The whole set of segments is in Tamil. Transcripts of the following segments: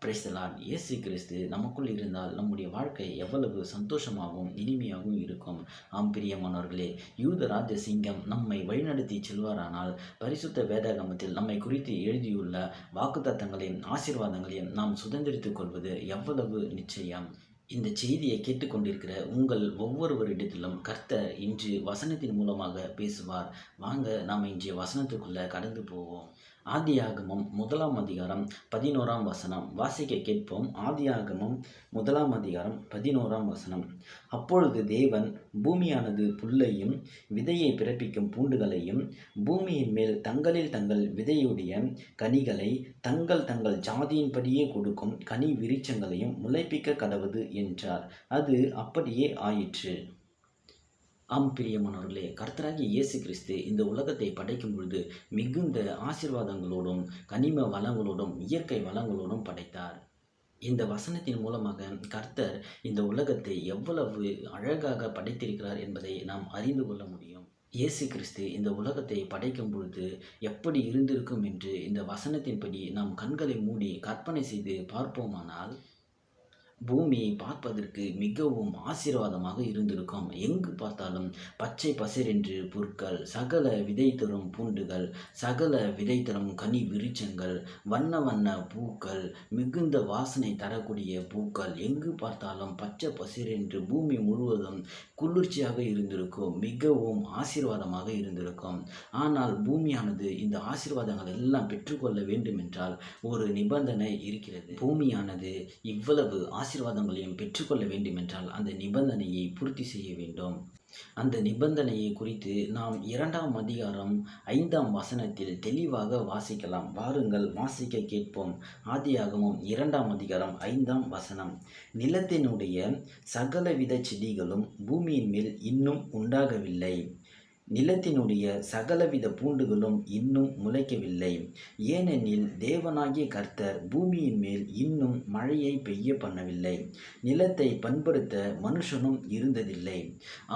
Praise the Lord. இயேசு கிறிஸ்து நமக்குள் இருந்தால் நம்முடைய வாழ்க்கை எவ்வளவு சந்தோஷமாகவும் இனிமையாகவும் இருக்கும். ஆம் பிரியமானவர்களே, யூத ராஜ சிங்கம் நம்மை வழிநடத்தி செல்வாரானால் பரிசுத்த வேதாகமத்தில் நம்மை குறித்து எழுதியுள்ள வாக்குத்தத்தங்களையும் ஆசீர்வாதங்களையும் நாம் சுதந்திரித்துக் கொள்வது எவ்வளவு நிச்சயம். இந்த செய்தியை கேட்டுக்கொண்டிருக்கிற உங்கள் ஒவ்வொருவரிடத்திலும் கர்த்தர் இன்று வசனத்தின் மூலமாக பேசுவார். வாங்க நாம் இன்றைய வசனத்துக்குள்ள கடந்து போவோம். ஆதியாகமம் 1ஆம் அதிகாரம் 11ஆம் வசனம் வாசிக்க கேட்போம். ஆதியாகமம் 1ஆம் அதிகாரம் 11ஆம் வசனம். அப்பொழுது தேவன் பூமியானது புல்லையும் விதையை பிறப்பிக்கும் பூண்டுகளையும் பூமியின் மேல் தங்களில் தங்கள் விதையுடைய கனிகளை தங்கள் தங்கள் ஜாதியின்படியே கொடுக்கும் கனி விருட்சங்களையும் முளைப்பிக்க கடவது என்றார். அது அப்படியே ஆயிற்று. ஆம் பிரியமானவர்களே, கர்த்தராகிய இயேசு கிறிஸ்து இந்த உலகத்தை படைக்கும் பொழுது மிகுந்த ஆசீர்வாதங்களோடும் கனிம வளங்களோடும் இயற்கை வளங்களோடும் படைத்தார். இந்த வசனத்தின் மூலமாக கர்த்தர் இந்த உலகத்தை எவ்வளவு அழகாக படைத்திருக்கிறார் என்பதை நாம் அறிந்து கொள்ள முடியும். இயேசு கிறிஸ்து இந்த உலகத்தை படைக்கும் பொழுது எப்படி இருந்திருக்கும் என்று இந்த வசனத்தின்படி நாம் கண்களை மூடி கற்பனை செய்து பார்ப்போமானால் பூமியை பார்ப்பதற்கு மிகவும் ஆசீர்வாதமாக இருந்திருக்கும். எங்கு பார்த்தாலும் பச்சை பசேரென்று புற்கள், சகல விதை தரும் பூண்டுகள், சகல விதை தரும் கனி விருட்சங்கள், வண்ண வண்ண பூக்கள், மிகுந்த வாசனை தரக்கூடிய பூக்கள், எங்கு பார்த்தாலும் பச்சை பசேரென்று பூமி முழுவதும் குளிர்ச்சியாக இருந்திருக்கும். மிகவும் ஆசீர்வாதமாக இருந்திருக்கும். ஆனால் பூமியானது இந்த ஆசீர்வாதங்கள் எல்லாம் பெற்றுக்கொள்ள வேண்டும் என்றால் ஒரு நிபந்தனை இருக்கிறது. பூமியானது இவ்வளவு ஆசீர்வாதங்களையும் பெற்றுக்கொள்ள வேண்டுமென்றால் அந்த நிபந்தனையை பூர்த்தி செய்ய வேண்டும். அந்த நிபந்தனையை குறித்து நாம் 2ஆம் அதிகாரம் 5ஆம் வசனத்தில் தெளிவாக வாசிக்கலாம். வாருங்கள் வாசிக்க கேட்போம். ஆதியாகமம் 2ஆம் அதிகாரம் 5ஆம் வசனம். நிலத்தினுடைய சகலவித செடிகளும் பூமியின் மேல் இன்னும் உண்டாகவில்லை, நிலத்தினுடைய சகலவித பூண்டுகளும் இன்னும் முளைக்கவில்லை, ஏனெனில் தேவனாகிய கர்த்தர் பூமியின் மேல் இன்னும் மழையை பெய்ய பண்ணவில்லை, நிலத்தை பண்படுத்த மனுஷனும் இருந்ததில்லை.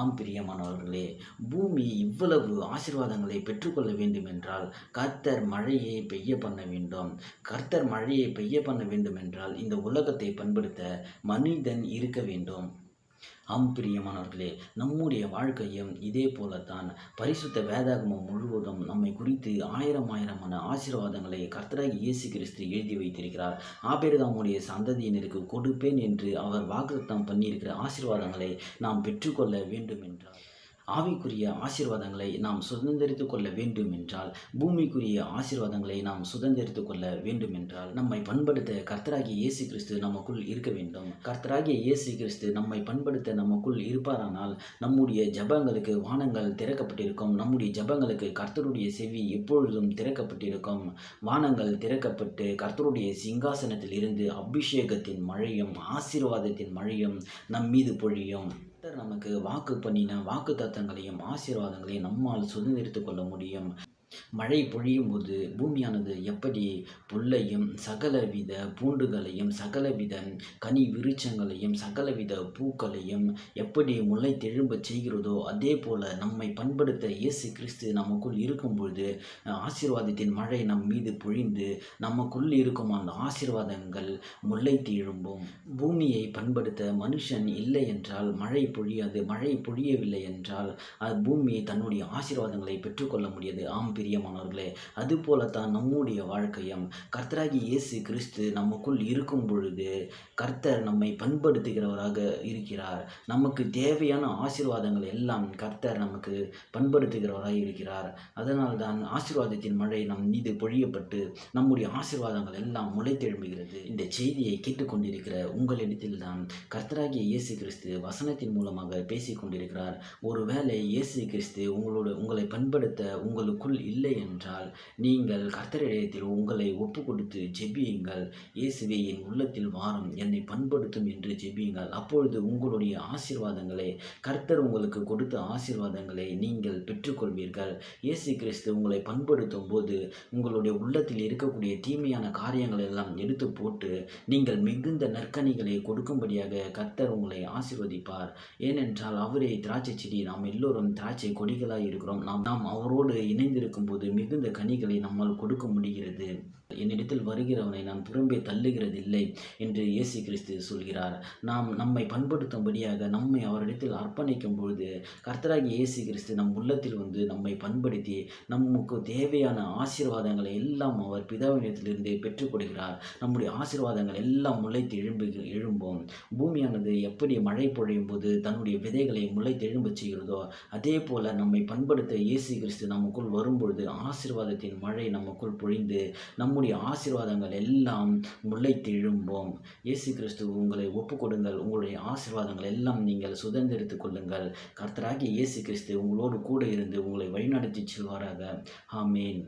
ஆம் பிரியமானவர்களே, பூமி இவ்வளவு ஆசீர்வாதங்களை பெற்றுக்கொள்ள வேண்டுமென்றால் கர்த்தர் மழையை பெய்ய பண்ண வேண்டும். கர்த்தர் மழையை பெய்ய பண்ண வேண்டுமென்றால் இந்த உலகத்தை பண்படுத்த மனிதன் இருக்க வேண்டும். ஆம் பிரியமானவர்களே, நம்முடைய வாழ்க்கையும் இதே போலத்தான். பரிசுத்த வேதாகமம் முழுவதும் நம்மை குறித்து ஆயிரமான ஆசீர்வாதங்களை கர்த்தராகிய இயேசு கிறிஸ்து எழுதி வைத்திருக்கிறார். ஆபிரகாமுடைய சந்ததியினருக்கு கொடுப்பேன் என்று அவர் வாக்குத்தத்தம் பண்ணியிருக்கிற ஆசீர்வாதங்களை நாம் பெற்றுக்கொள்ள வேண்டும் என்றால், ஆவிக்குரிய ஆசீர்வாதங்களை நாம் சுதந்திரித்து கொள்ள வேண்டும் என்றால், பூமிக்குரிய ஆசீர்வாதங்களை நாம் சுதந்திரித்து கொள்ள வேண்டும் என்றால், நம்மை பண்படுத்த கர்த்தராகிய இயேசு கிறிஸ்து நமக்குள் இருக்க வேண்டும். கர்த்தராகிய இயேசு கிறிஸ்து நம்மை பண்படுத்த நமக்குள் இருப்பாரானால் நம்முடைய ஜெபங்களுக்கு வானங்கள் திறக்கப்பட்டிருக்கும். நம்முடைய ஜெபங்களுக்கு கர்த்தருடைய செவி எப்பொழுதும் திறக்கப்பட்டிருக்கும். வானங்கள் திறக்கப்பட்டு கர்த்தருடைய சிங்காசனத்தில் இருந்து அபிஷேகத்தின் மழையும் ஆசீர்வாதத்தின் மழையும் நம் மீது பொழியும். கர்த்தர் நமக்கு வாக்கு பண்ணின வாக்கு தத்தங்களையும் ஆசீர்வாதங்களையும் நம்மால் சுதந்திரித்து கொள்ள முடியும். மழை பொழியும் போது பூமியானது எப்படி புல்லையும் சகலவித பூண்டுகளையும் சகலவித கனி விருட்சங்களையும் சகலவித பூக்களையும் எப்படி முளை தெழும்ப செய்கிறதோ அதே போல நம்மை பண்படுத்த இயேசு கிறிஸ்து நமக்குள் இருக்கும் பொழுது ஆசீர்வாதத்தின் மழை நம் மீது பொழிந்து நமக்குள் இருக்கும் அந்த ஆசீர்வாதங்கள் முளை எழும்பும். பூமியை பண்படுத்த மனுஷன் இல்லை என்றால் மழை பொழியாது. மழை பொழியவில்லை என்றால் பூமி தன்னுடைய ஆசீர்வாதங்களை பெற்றுக்கொள்ள முடியாது. ஆம் பிரியமானவர்களே, அதுபோலத்தான் நம்முடைய வாழ்க்கையும் கர்த்தராகிய இயேசு கிறிஸ்து நமக்குள் இருக்கும் பொழுது கர்த்தர் நம்மை பண்படுத்துகிறவராக இருக்கிறார். நமக்கு தேவையான ஆசீர்வாதங்கள் எல்லாம் கர்த்தர் நமக்கு பண்படுத்துகிறவராக இருக்கிறார். அதனால்தான் ஆசீர்வாதத்தின் மழை நம் மீது பொழியப்பட்டு நம்முடைய ஆசீர்வாதங்கள் எல்லாம் முளைத்தெழும்புகிறது. இந்த செய்தியை கேட்டுக்கொண்டிருக்கிற உங்களிடத்தில் தான் கர்த்தராகிய இயேசு கிறிஸ்து வசனத்தின் மூலமாக பேசிக் கொண்டிருக்கிறார். ஒருவேளை இயேசு கிறிஸ்து உங்களை பண்படுத்த உங்களுக்குள் இல்லை என்றால் நீங்கள் கர்த்தரிடத்தில் உங்களை ஒப்பு கொடுத்து ஜெபியுங்கள். இயேசுவே, என் உள்ளத்தில் வாரும், என்னை பண்படுத்தும் என்று ஜெபியுங்கள். அப்பொழுது உங்களுடைய ஆசீர்வாதங்களை கர்த்தர் உங்களுக்கு கொடுத்த ஆசீர்வாதங்களை நீங்கள் பெற்றுக்கொள்வீர்கள். இயேசு கிறிஸ்து உங்களை பண்படுத்தும் போது உங்களுடைய உள்ளத்தில் இருக்கக்கூடிய தீமையான காரியங்கள் எல்லாம் எடுத்து போட்டு நீங்கள் மிகுந்த நற்கனிகளை கொடுக்கும்படியாக கர்த்தர் உங்களை ஆசீர்வதிப்பார். ஏனென்றால் அவரே திராட்சை செடி, நாம் எல்லோரும் திராட்சை கொடிகளாய் இருக்கிறோம். நாம் அவரோடு இணைந்திருக்கும் போது மிகுந்த கனிகளை நம்மால் கொடுக்க முடிகிறது. என்னிடத்தில் வருகிறவனை நான் புறம்பே தள்ளுகிறதில்லை என்று இயேசு கிறிஸ்து சொல்கிறார். நாம் நம்மை பண்படுத்தும்படியாக நம்மை அவரிடத்தில் அர்ப்பணிக்கும் பொழுது கர்த்தராகிய இயேசு கிறிஸ்து நம் உள்ளத்தில் வந்து நம்மை பண்படுத்தி நமக்கு தேவையான ஆசீர்வாதங்களை எல்லாம் அவர் பிதாவினிடத்திலிருந்து பெற்றுக் கொடுக்கிறார். நம்முடைய ஆசீர்வாதங்கள் எல்லாம் முளைத்து எழும்பும். பூமியானது எப்படி மழை பொழியும் போது தன்னுடைய விதைகளை முளைத்து எழும்பச் செய்கிறதோ அதே போல நம்மை பண்படுத்த இயேசு கிறிஸ்து நமக்குள் வரும்பொழுது ஆசீர்வாதத்தின் மழை நமக்குள் பொழிந்து நம்முடைய ஆசீர்வாதங்கள் எல்லாம் முளைத்து எழும்பும். இயேசு கிறிஸ்து உங்களை ஒப்புக்கொடுங்கள். உங்களுடைய ஆசீர்வாதங்கள் எல்லாம் நீங்கள் சுதந்திரித்துக் கொள்ளுங்கள். கர்த்தராகிய இயேசு கிறிஸ்து உங்களோடு கூட இருந்து உங்களை வழிநடத்தி செல்வாராக. ஆமேன்.